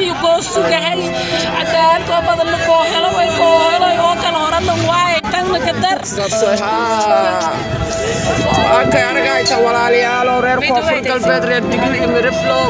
iyo goosugahay cadaalad oo badan koo helo way oo kala horan waay tan kadar aka aragayta walaalayaal oo reer koonfur galbeed reer digil iyo miriflow